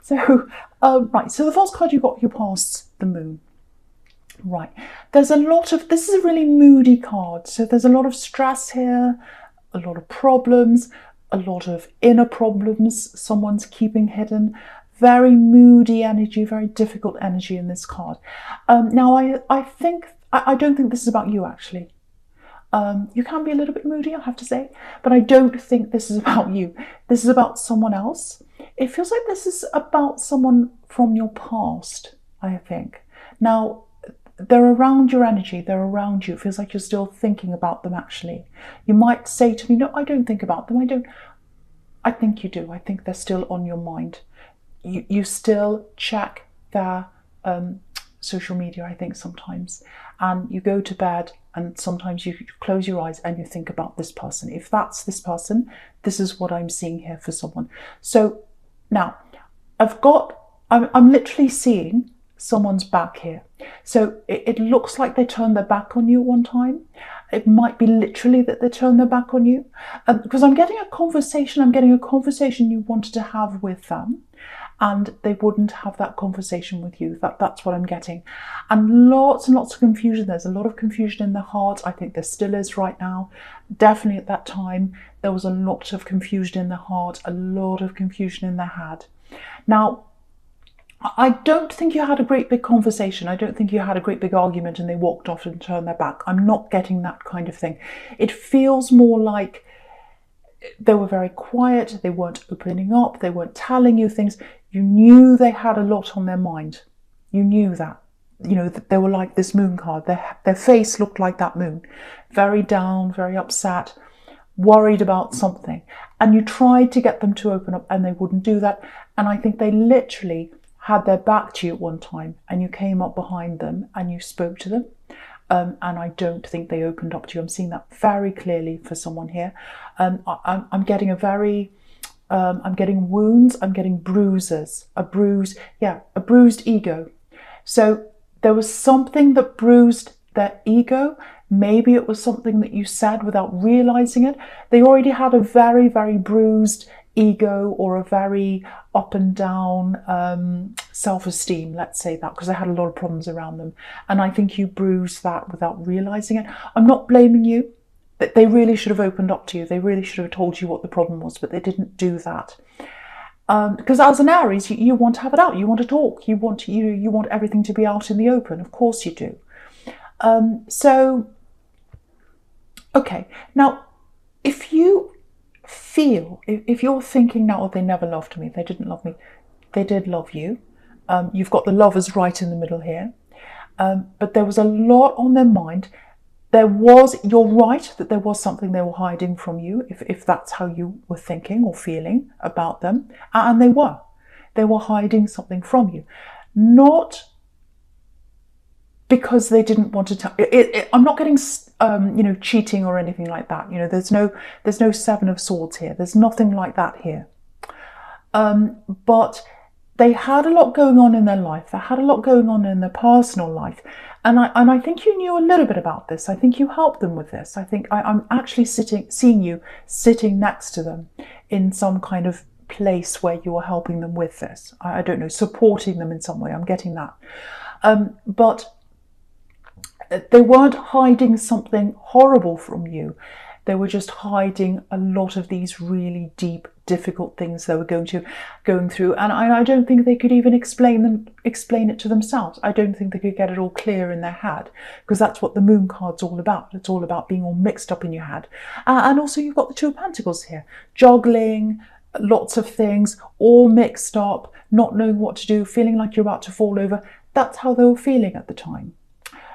So, right, so the first card you got, you passed the moon. Right, there's a lot of, this is a really moody card. So there's a lot of stress here, a lot of problems, a lot of inner problems someone's keeping hidden. Very moody energy, very difficult energy in this card. Now, I don't think this is about you, actually. You can be a little bit moody, I have to say, but I don't think this is about you. This is about someone else. It feels like this is about someone from your past, I think. Now, they're around your energy, they're around you. It feels like you're still thinking about them, actually. You might say to me, no, I don't think about them. I think you do. I think they're still on your mind. You still check their social media, I think, sometimes. And you go to bed and sometimes you close your eyes and you think about this person. If that's this person, this is what I'm seeing here for someone. So now I'm literally seeing someone's back here. So it looks like they turned their back on you one time. It might be literally that they turned their back on you, because I'm getting a conversation you wanted to have with them, and they wouldn't have that conversation with you. That's what I'm getting. And lots of confusion. There's a lot of confusion in their heart. I think there still is right now. Definitely at that time, there was a lot of confusion in their heart, a lot of confusion in their head. Now, I don't think you had a great big conversation. I don't think you had a great big argument and they walked off and turned their back. I'm not getting that kind of thing. It feels more like they were very quiet. They weren't opening up. They weren't telling you things. You knew they had a lot on their mind. You knew that. You know, that they were like this moon card. Their face looked like that moon. Very down, very upset, worried about something. And you tried to get them to open up and they wouldn't do that. And I think they literally had their back to you at one time and you came up behind them and you spoke to them. And I don't think they opened up to you. I'm seeing that very clearly for someone here. I'm getting I'm getting wounds, I'm getting bruises, a bruised ego. So there was something that bruised their ego. Maybe it was something that you said without realizing it. They already had a very, very bruised ego, or a very up and down self-esteem, let's say that, because they had a lot of problems around them. And I think you bruised that without realizing it. I'm not blaming you. They really should have opened up to you. They really should have told you what the problem was, but they didn't do that. Because as an Aries, you want to have it out. You want to talk. You want everything to be out in the open. Of course you do. Okay. Now, if you're thinking now, oh, they never loved me, they didn't love me, they did love you. You've got the lovers right in the middle here. But there was a lot on their mind. You're right that there was something they were hiding from you, if that's how you were thinking or feeling about them. And they were hiding something from you. Not because they didn't want to tell. I'm not getting, cheating or anything like that. There's no Seven of Swords here. There's nothing like that here. But they had a lot going on in their life. They had a lot going on in their personal life. And I think you knew a little bit about this. I think you helped them with this. I think I'm actually seeing you sitting next to them in some kind of place where you are helping them with this. I don't know, supporting them in some way. I'm getting that. But they weren't hiding something horrible from you. They were just hiding a lot of these really deep, difficult things they were going through. And I don't think they could even explain it to themselves. I don't think they could get it all clear in their head, because that's what the moon card's all about. It's all about being all mixed up in your head. And also you've got the Two of Pentacles here, juggling lots of things, all mixed up, not knowing what to do, feeling like you're about to fall over. That's how they were feeling at the time.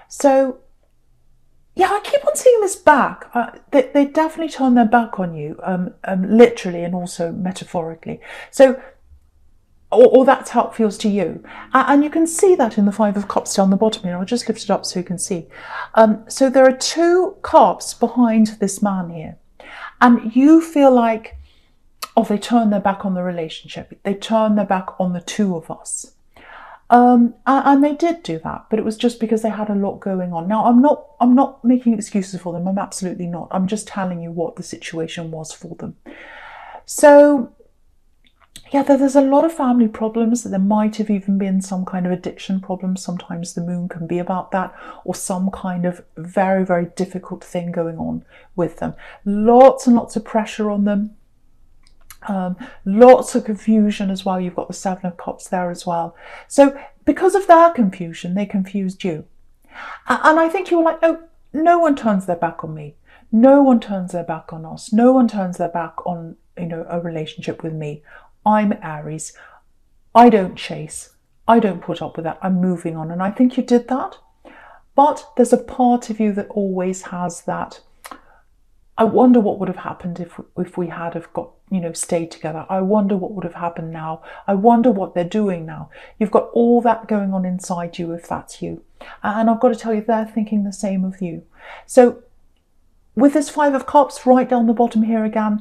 So, yeah, I keep on seeing this back. They definitely turn their back on you, literally and also metaphorically. So, or that's how it feels to you. And you can see that in the Five of Cups down the bottom here. I'll just lift it up so you can see. So there are two cups behind this man here. And you feel like, oh, they turned their back on the relationship. They turned their back on the two of us. And they did do that, but it was just because they had a lot going on. Now, I'm not making excuses for them. I'm absolutely not. I'm just telling you what the situation was for them. So, yeah, there's a lot of family problems. There might have even been some kind of addiction problem. Sometimes the moon can be about that, or some kind of very, very difficult thing going on with them. Lots and lots of pressure on them. Lots of confusion as well. You've got the Seven of Cups there as well. So because of their confusion, they confused you. And I think you were like, oh, no one turns their back on me. No one turns their back on us. No one turns their back on, a relationship with me. I'm Aries. I don't chase. I don't put up with that. I'm moving on. And I think you did that. But there's a part of you that always has that. I wonder what would have happened if we had have got, stayed together. I wonder what would have happened now. I wonder what they're doing now. You've got all that going on inside you if that's you. And I've got to tell you, they're thinking the same of you. So with this Five of Cups right down the bottom here again,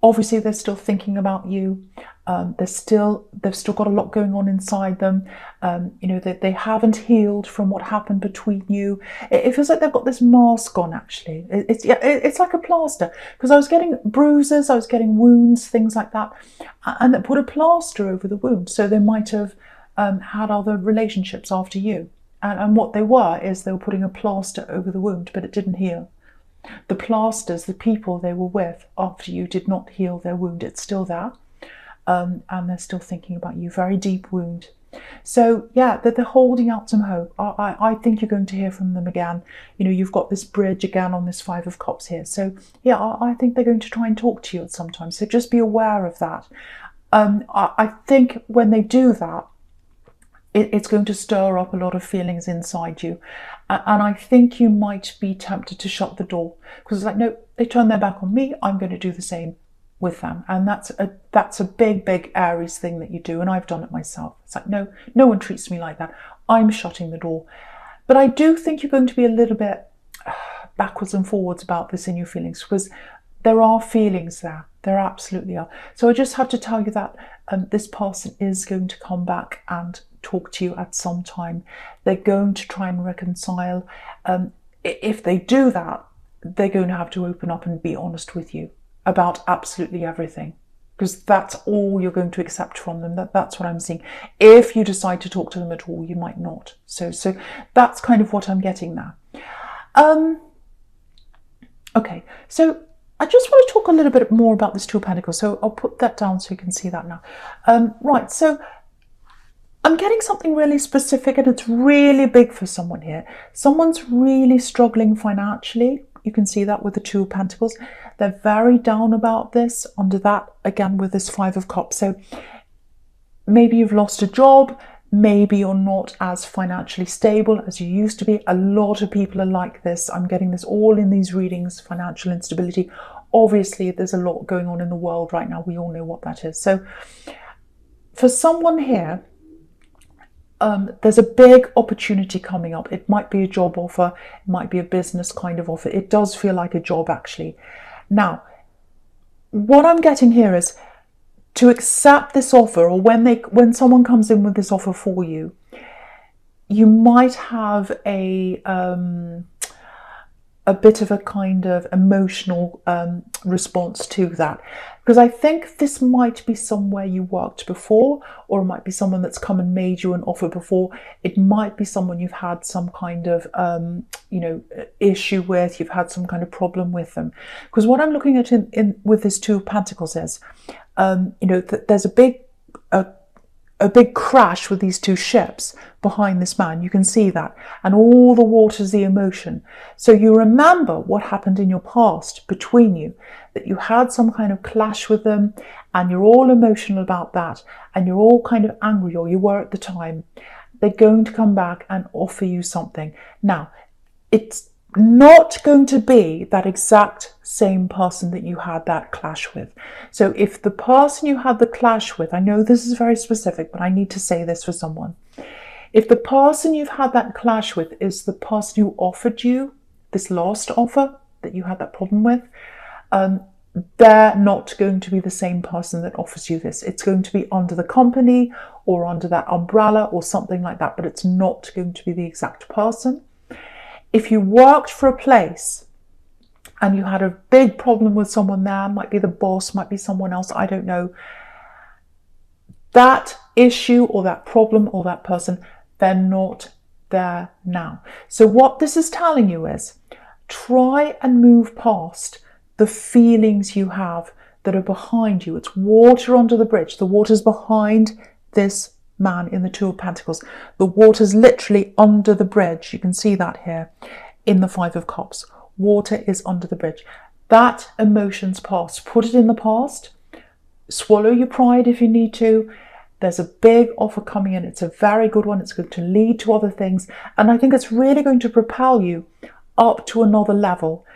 obviously they're still thinking about you. They've still got a lot going on inside them. They haven't healed from what happened between you. It feels like they've got this mask on. Actually, it's like a plaster, because I was getting bruises, I was getting wounds, things like that, and they put a plaster over the wound. So they might have had other relationships after you, and what they were putting a plaster over the wound, but it didn't heal. The plasters, the people they were with after you, did not heal their wound. It's still there. And they're still thinking about you. Very deep wound. So yeah, they're holding out some hope. I think you're going to hear from them again. You've got this bridge again on this Five of Cups here. So yeah, I think they're going to try and talk to you at some time. So just be aware of that. I think when they do that, it's going to stir up a lot of feelings inside you. And I think you might be tempted to shut the door, because it's like, no, they turn their back on me, I'm going to do the same with them. And that's a big Aries thing that you do, and I've done it myself. It's like, no one treats me like that. I'm shutting the door. But I do think you're going to be a little bit backwards and forwards about this in your feelings, because there are feelings there. There absolutely are. So I just have to tell you that this person is going to come back and talk to you at some time. They're going to try and reconcile. If they do that, they're going to have to open up and be honest with you about absolutely everything, because that's all you're going to accept from them. That's what I'm seeing. If you decide to talk to them at all, you might not. So that's kind of what I'm getting there. Okay, so I just want to talk a little bit more about this Two of Pentacles. So I'll put that down so you can see that now. Right, so I'm getting something really specific, and it's really big for someone here. Someone's really struggling financially. You can see that with the Two of Pentacles. They're very down about this. Under that, again, with this Five of Cups. So maybe you've lost a job. Maybe you're not as financially stable as you used to be. A lot of people are like this. I'm getting this all in these readings, financial instability. Obviously, there's a lot going on in the world right now. We all know what that is. So for someone here, there's a big opportunity coming up. It might be a job offer. It might be a business kind of offer. It does feel like a job, actually. Now, what I'm getting here is to accept this offer, or when someone comes in with this offer for you, you might have a bit of a kind of emotional response to that, because I think this might be somewhere you worked before, or it might be someone that's come and made you an offer before. It might be someone you've had some kind of issue with. You've had some kind of problem with them, because what I'm looking at in with this Two of Pentacles is there's a big crash with these two ships behind this man. You can see that. And all the water's the emotion. So you remember what happened in your past between you, that you had some kind of clash with them, and you're all emotional about that, and you're all kind of angry, or you were at the time. They're going to come back and offer you something. Now, it's not going to be that exact same person that you had that clash with. So if the person you had the clash with, I know this is very specific, but I need to say this for someone. If the person you've had that clash with is the person who offered you this last offer that you had that problem with, they're not going to be the same person that offers you this. It's going to be under the company or under that umbrella or something like that, but it's not going to be the exact person. If you worked for a place and you had a big problem with someone there, might be the boss, might be someone else, I don't know, That issue or that problem or that person, they're not there now. So what this is telling you is try and move past the feelings you have that are behind you. It's water under the bridge. The water's behind this man in the Two of Pentacles. The water's literally under the bridge. You can see that here in the Five of Cups. Water is under the bridge. That emotion's past. Put it in the past. Swallow your pride if you need to. There's a big offer coming in. It's a very good one. It's going to lead to other things. And I think it's really going to propel you up to another level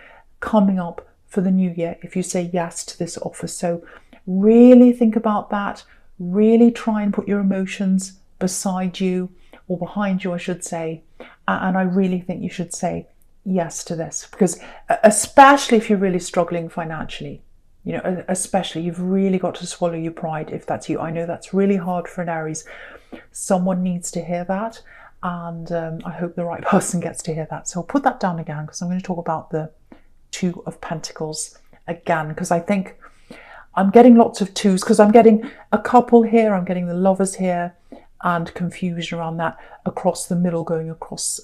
coming up for the new year if you say yes to this offer. So really think about that. Really try and put your emotions beside you, or behind you, I should say. And I really think you should say yes to this, because especially if you're really struggling financially, you know, especially, you've really got to swallow your pride if that's you. I know that's really hard for an Aries. Someone needs to hear that, and I hope the right person gets to hear that. So I'll put that down again, because I'm going to talk about the Two of Pentacles again, because I think I'm getting lots of twos, because I'm getting a couple here, I'm getting the Lovers here, and confusion around that across the middle, going across,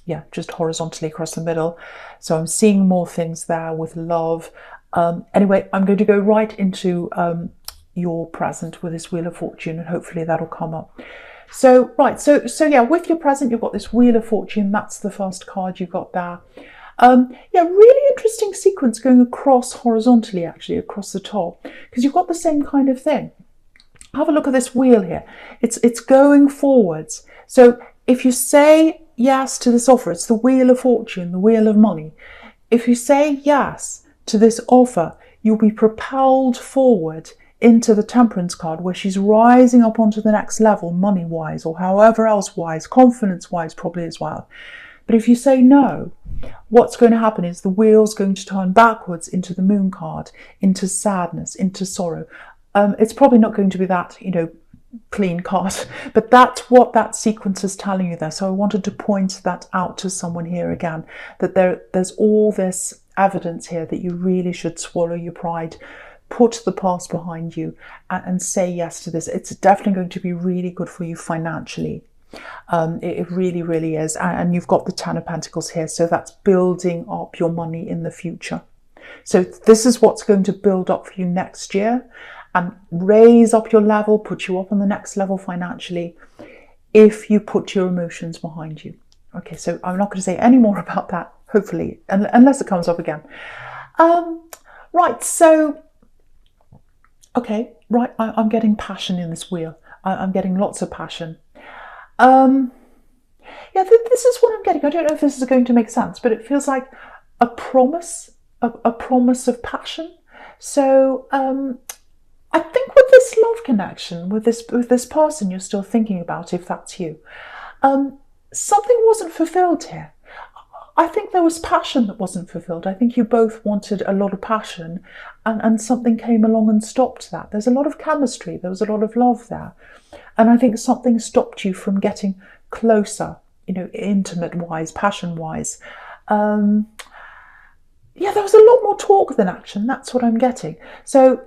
yeah, just horizontally across the middle. So I'm seeing more things there with love. Anyway, I'm going to go right into your present with this Wheel of Fortune, and hopefully that'll come up. So, right, so yeah, with your present, you've got this Wheel of Fortune. That's the first card you got there. Yeah, really interesting sequence going across horizontally, actually, across the top, because you've got the same kind of thing. Have a look at this wheel here. It's going forwards. So if you say yes to this offer, it's the Wheel of Fortune, the Wheel of Money. If you say yes to this offer, you'll be propelled forward into the Temperance card, where she's rising up onto the next level, money-wise, or however else wise, confidence-wise probably as well. But if you say no, what's going to happen is the wheel's going to turn backwards into the Moon card, into sadness, into sorrow. It's probably not going to be that, you know, clean card, but that's what that sequence is telling you there. So I wanted to point that out to someone here again, that there's all this evidence here that you really should swallow your pride, put the past behind you, and say yes to this. It's definitely going to be really good for you financially. It really, really is. And you've got the Ten of Pentacles here, so that's building up your money in the future. So this is what's going to build up for you next year and raise up your level, put you up on the next level financially, if you put your emotions behind you. Okay, so I'm not going to say any more about that, hopefully, unless it comes up again. Right, so, okay, right, I'm getting passion in this wheel. I'm getting lots of passion. Yeah, this is what I'm getting. I don't know if this is going to make sense, but it feels like a promise, a promise of passion. So I think with this love connection, with this person you're still thinking about, if that's you, something wasn't fulfilled here. I think there was passion that wasn't fulfilled. I think you both wanted a lot of passion, and something came along and stopped that. There's a lot of chemistry. There was a lot of love there. And I think something stopped you from getting closer, you know, intimate-wise, passion-wise. Yeah, there was a lot more talk than action. That's what I'm getting. So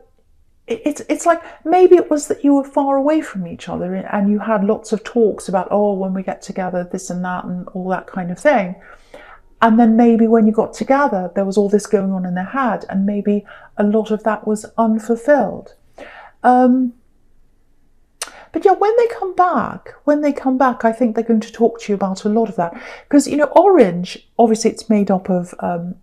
it's like maybe it was that you were far away from each other and you had lots of talks about, oh, when we get together, this and that and all that kind of thing. And then maybe when you got together, there was all this going on in their head, and maybe a lot of that was unfulfilled. But yeah, when they come back, I think they're going to talk to you about a lot of that. Because, you know, orange, obviously it's made up of,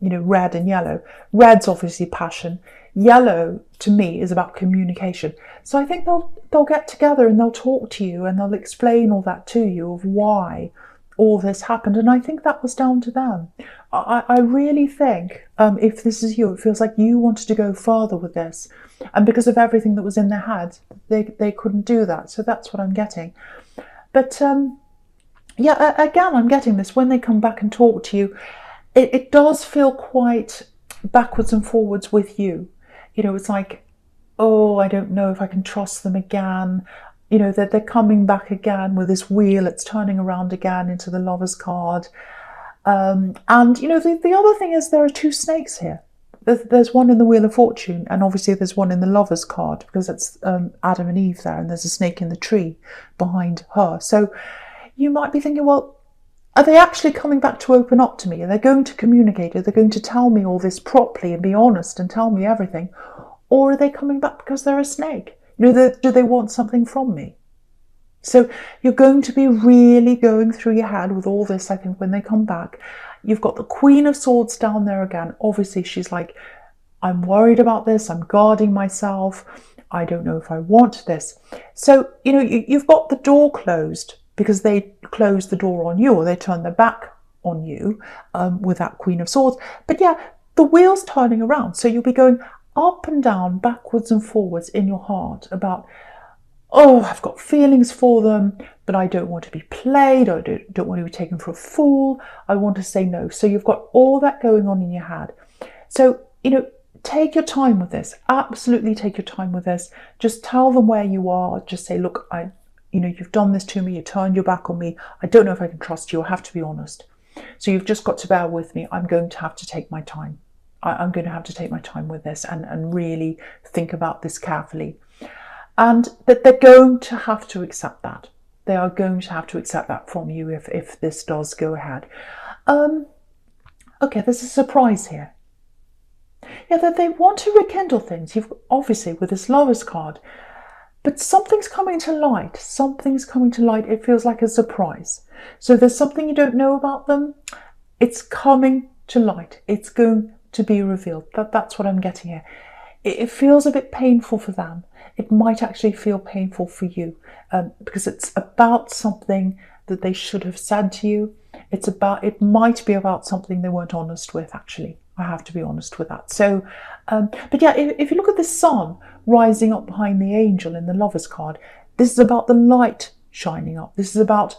you know, red and yellow. Red's obviously passion. Yellow, to me, is about communication. So I think they'll get together and they'll talk to you and they'll explain all that to you of why all this happened. And I think that was down to them. I really think, if this is you, it feels like you wanted to go further with this. And because of everything that was in their head, they couldn't do that. So that's what I'm getting. But yeah, again, I'm getting this. When they come back and talk to you, it does feel quite backwards and forwards with you. You know, it's like, oh, I don't know if I can trust them again. You know, they're coming back again with this wheel. It's turning around again into the Lovers card. And, you know, the other thing is there are two snakes here. there's one in the Wheel of Fortune, and obviously there's one in the Lovers card, because it's Adam and Eve there, and there's a snake in the tree behind her. So you might be thinking, well, are they actually coming back to open up to me? Are they going to communicate? Are they going to tell me all this properly and be honest and tell me everything? Or are they coming back because they're a snake? You know, do they want something from me? So you're going to be really going through your head with all this, I think, when they come back. You've got the Queen of Swords down there again. Obviously, she's like, I'm worried about this. I'm guarding myself. I don't know if I want this. So, you know, you've got the door closed because they closed the door on you, or they turned their back on you with that Queen of Swords. But yeah, the wheel's turning around. So you'll be going up and down, backwards and forwards in your heart about, oh, I've got feelings for them, but I don't want to be played. I don't want to be taken for a fool. I want to say no. So you've got all that going on in your head. So, you know, take your time with this. Absolutely take your time with this. Just tell them where you are. Just say, look, you know, you've done this to me. You turned your back on me. I don't know if I can trust you. I have to be honest. So you've just got to bear with me. I'm going to have to take my time. I'm going to have to take my time with this and really think about this carefully. And that they're going to have to accept that. They are going to have to accept that from you if this does go ahead. Okay, there's a surprise here. Yeah, that they want to rekindle things. You've obviously with this Lovers card, but something's coming to light. Something's coming to light. It feels like a surprise. So there's something you don't know about them. It's coming to light. It's going to be revealed. That's what I'm getting here. It feels a bit painful for them. It might actually feel painful for you because it's about something that they should have said to you. It might be about something they weren't honest with, actually. I have to be honest with that. So, but yeah, if you look at the sun rising up behind the angel in the Lovers card, this is about the light shining up. This is about,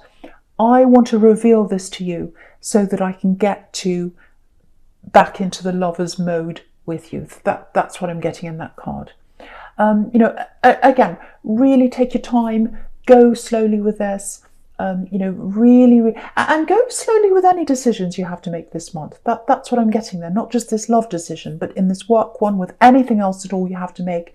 I want to reveal this to you so that I can get back into the lovers mode with you. That's what I'm getting in that card. You know, again, really take your time, go slowly with this. You know, really, and go slowly with any decisions you have to make this month. That's what I'm getting there. Not just this love decision, but in this work one, with anything else at all you have to make.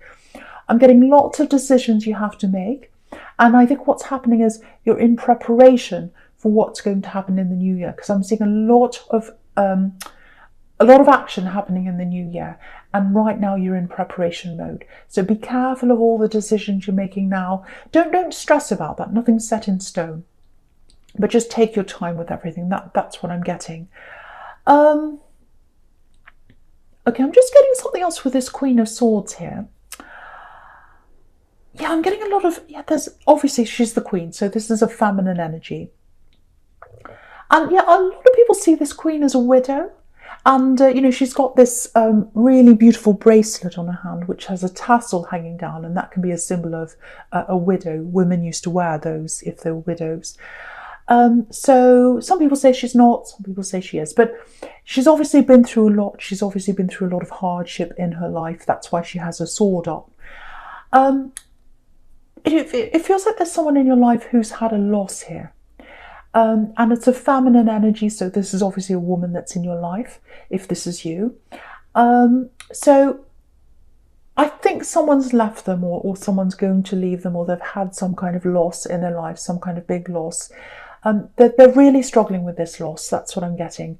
I'm getting lots of decisions you have to make. And I think what's happening is you're in preparation for what's going to happen in the new year, because I'm seeing a lot of action happening in the new year, and right now you're in preparation mode. So be careful of all the decisions you're making now. Don't stress about that. Nothing's set in stone, but just take your time with everything. That's what I'm getting. Okay, I'm just getting something else with this Queen of Swords here. Yeah, I'm getting a lot of, there's obviously she's the queen, so this is a feminine energy. And yeah, a lot of people see this queen as a widow. And, you know, she's got this really beautiful bracelet on her hand, which has a tassel hanging down, and that can be a symbol of a widow. Women used to wear those if they were widows. So some people say she's not, some people say she is, but she's obviously been through a lot. She's obviously been through a lot of hardship in her life. That's why she has her sword up. It feels like there's someone in your life who's had a loss here. And it's a feminine energy, so this is obviously a woman that's in your life, if this is you. So I think someone's left them, or someone's going to leave them, or they've had some kind of loss in their life, some kind of big loss. They're really struggling with this loss. That's what I'm getting.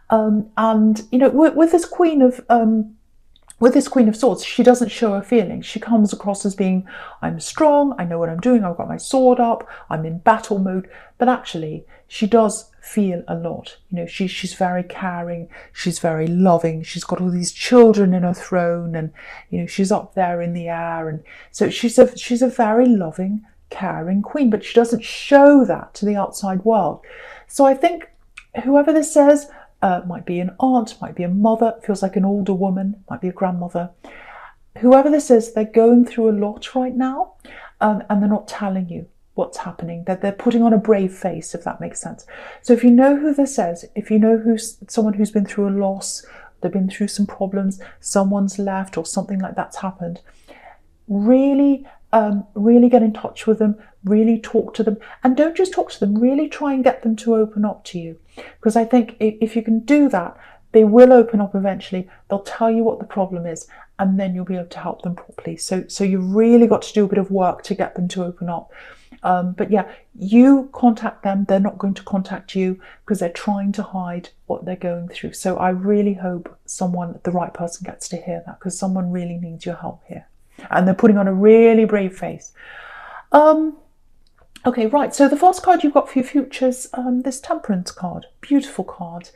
And, you know, with this Queen of Swords, she doesn't show her feelings. She comes across as being, I'm strong, I know what I'm doing, I've got my sword up, I'm in battle mode. But actually, she does feel a lot. You know, she's very caring, she's very loving, she's got all these children in her throne, and, you know, she's up there in the air. And so she's a very loving, caring queen, but she doesn't show that to the outside world. So I think whoever this says, might be an aunt, might be a mother, feels like an older woman, might be a grandmother. Whoever this is, they're going through a lot right now, and they're not telling you what's happening. They're putting on a brave face, if that makes sense. So if you know who this is, if you know who's someone who's been through a loss, they've been through some problems, someone's left or something like that's happened, really get in touch with them, really talk to them, and don't just talk to them, really try and get them to open up to you. Because I think if you can do that, They will open up eventually. They'll tell you what the problem is, and then you'll be able to help them properly. So you've really got to do a bit of work to get them to open up. But yeah, you contact them. They're not going to contact you because they're trying to hide what they're going through. So I really hope the right person gets to hear that, because someone really needs your help here. And they're putting on a really brave face. Okay, right. So the first card you've got for your futures, this Temperance card. Beautiful card.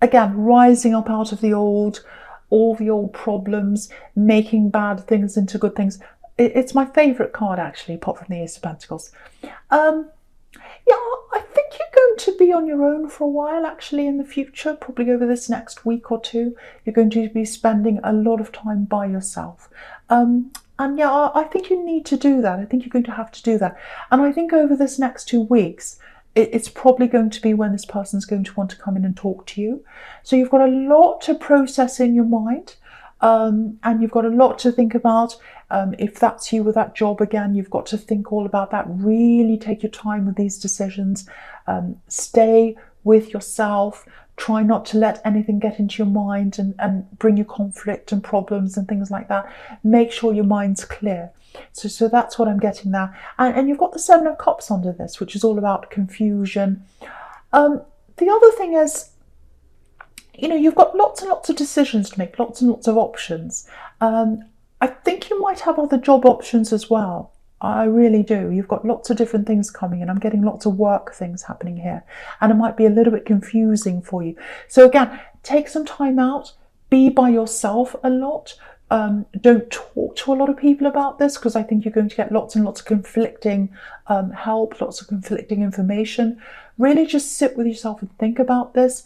Again, rising up out of all the old problems, making bad things into good things. It's my favourite card, actually, apart from the Ace of Pentacles. Yeah, I think you're going to be on your own for a while, actually, in the future. Probably over this next week or two, you're going to be spending a lot of time by yourself. And yeah, I think you need to do that. I think you're going to have to do that. And I think over this next 2 weeks, it's probably going to be when this person's going to want to come in and talk to you. So you've got a lot to process in your mind, and you've got a lot to think about. If that's you with that job again, you've got to think all about that. Really take your time with these decisions. Stay with yourself. Try not to let anything get into your mind and bring you conflict and problems and things like that. Make sure your mind's clear. So that's what I'm getting there. And you've got the Seven of Cups under this, which is all about confusion. The other thing is, you've got lots and lots of decisions to make, lots and lots of options. I think you might have other job options as well. I really do. You've got lots of different things coming in. I'm getting lots of work things happening here. And it might be a little bit confusing for you. So again, take some time out. Be by yourself a lot. Don't talk to a lot of people about this, because I think you're going to get lots and lots of conflicting help, lots of conflicting information. Really just sit with yourself and think about this.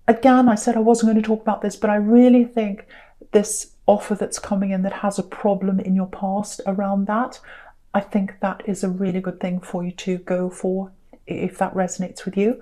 Again, I said I wasn't going to talk about this, but I really think this offer that's coming in that has a problem in your past around that, I think that is a really good thing for you to go for, if that resonates with you.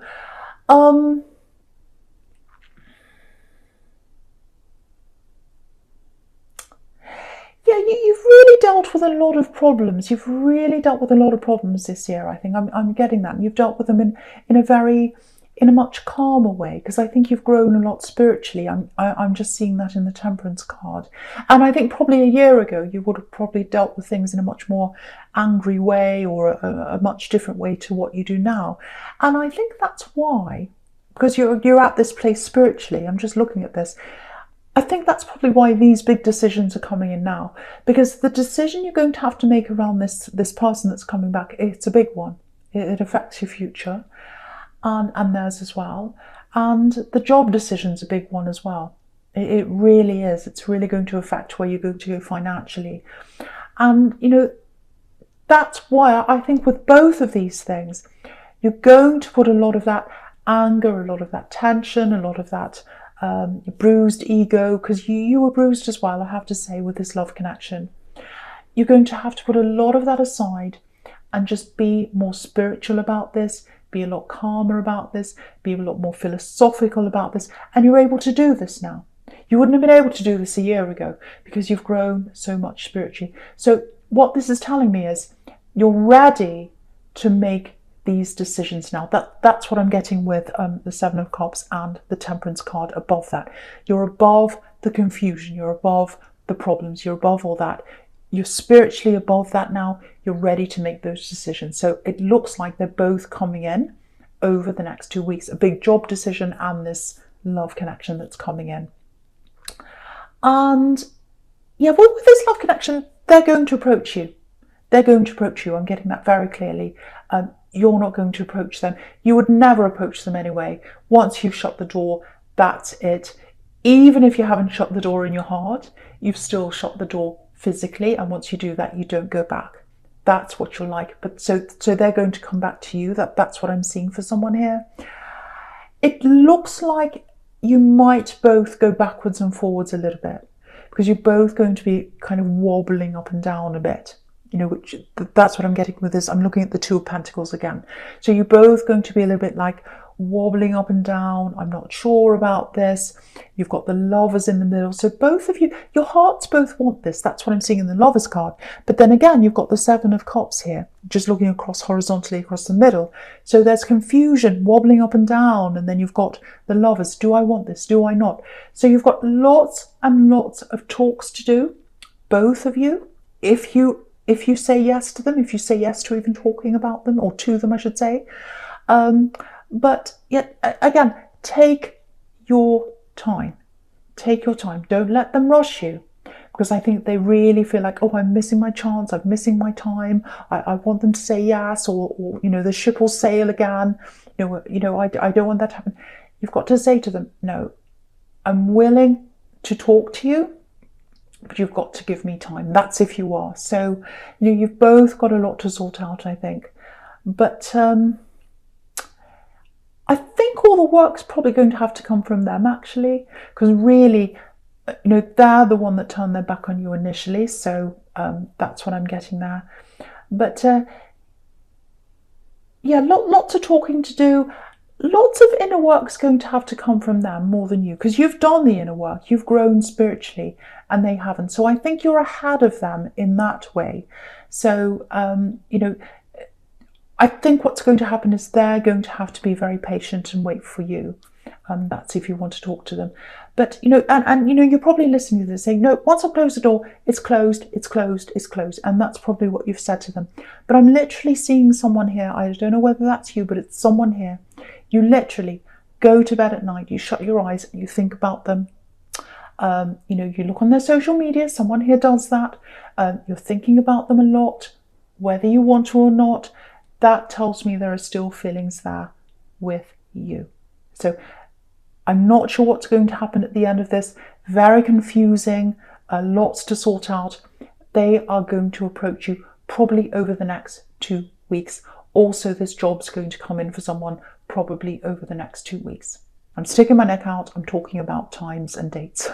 Yeah, you've really dealt with a lot of problems. You've really dealt with a lot of problems this year, I think. I'm getting that. And you've dealt with them in a much calmer way, because I think you've grown a lot spiritually. I'm just seeing that in the Temperance card. And I think probably a year ago, you would have probably dealt with things in a much more angry way, or a much different way to what you do now. And I think that's why, because you're at this place spiritually. I'm just looking at this. I think that's probably why these big decisions are coming in now, because the decision you're going to have to make around this person that's coming back, it's a big one. It affects your future and theirs as well. And the job decision's a big one as well. It really is. It's really going to affect where you're going to go financially. And, that's why I think with both of these things, you're going to put a lot of that anger, a lot of that tension, a lot of that bruised ego, because you were bruised as well, I have to say, with this love connection. You're going to have to put a lot of that aside and just be more spiritual about this, be a lot calmer about this, be a lot more philosophical about this, and you're able to do this now. You wouldn't have been able to do this a year ago because you've grown so much spiritually. So what this is telling me is you're ready to make these decisions now. That's what I'm getting with the Seven of Cups and the Temperance card above that. You're above the confusion, you're above the problems, you're above all that. You're spiritually above that now. You're ready to make those decisions. So it looks like they're both coming in over the next 2 weeks. A big job decision and this love connection that's coming in. And yeah, well, with this love connection, they're going to approach you. They're going to approach you. I'm getting that very clearly. You're not going to approach them. You would never approach them anyway. Once you've shut the door, that's it. Even if you haven't shut the door in your heart, you've still shut the door physically. And once you do that, you don't go back. That's what you're like. But so they're going to come back to you. That's what I'm seeing for someone here. It looks like you might both go backwards and forwards a little bit, because you're both going to be kind of wobbling up and down a bit. which that's what I'm getting with this. I'm looking at the Two of Pentacles again. So you're both going to be a little bit like wobbling up and down. I'm not sure about this. You've got the Lovers in the middle. So both of you, your hearts both want this. That's what I'm seeing in the Lovers card. But then again, you've got the Seven of Cups here, just looking across horizontally across the middle. So there's confusion, wobbling up and down. And then you've got the Lovers. Do I want this? Do I not? So you've got lots and lots of talks to do, both of you. If you say yes to them, if you say yes to even talking about them, or to them, I should say. But yet, again, take your time. Take your time. Don't let them rush you. Because I think they really feel like, oh, I'm missing my chance. I'm missing my time. I want them to say yes, or the ship will sail again. I don't want that to happen. You've got to say to them, no, I'm willing to talk to you, but you've got to give me time. That's if you are. So, you've both got a lot to sort out, I think. But I think all the work's probably going to have to come from them, actually, because really, they're the one that turned their back on you initially. So that's what I'm getting there. But yeah, lots of talking to do. Lots of inner work's going to have to come from them more than you, because you've done the inner work, you've grown spiritually, and they haven't. So I think you're ahead of them in that way. So, I think what's going to happen is they're going to have to be very patient and wait for you. That's if you want to talk to them. But, you're probably listening to this saying, no, once I close the door, it's closed, it's closed, it's closed. And that's probably what you've said to them. But I'm literally seeing someone here. I don't know whether that's you, but it's someone here. You literally go to bed at night, you shut your eyes and you think about them. You look on their social media, someone here does that. You're thinking about them a lot, whether you want to or not. That tells me there are still feelings there with you. So I'm not sure what's going to happen at the end of this. Very confusing, lots to sort out. They are going to approach you probably over the next 2 weeks. Also, this job's going to come in for someone probably over the next 2 weeks. I'm sticking my neck out. I'm talking about times and dates.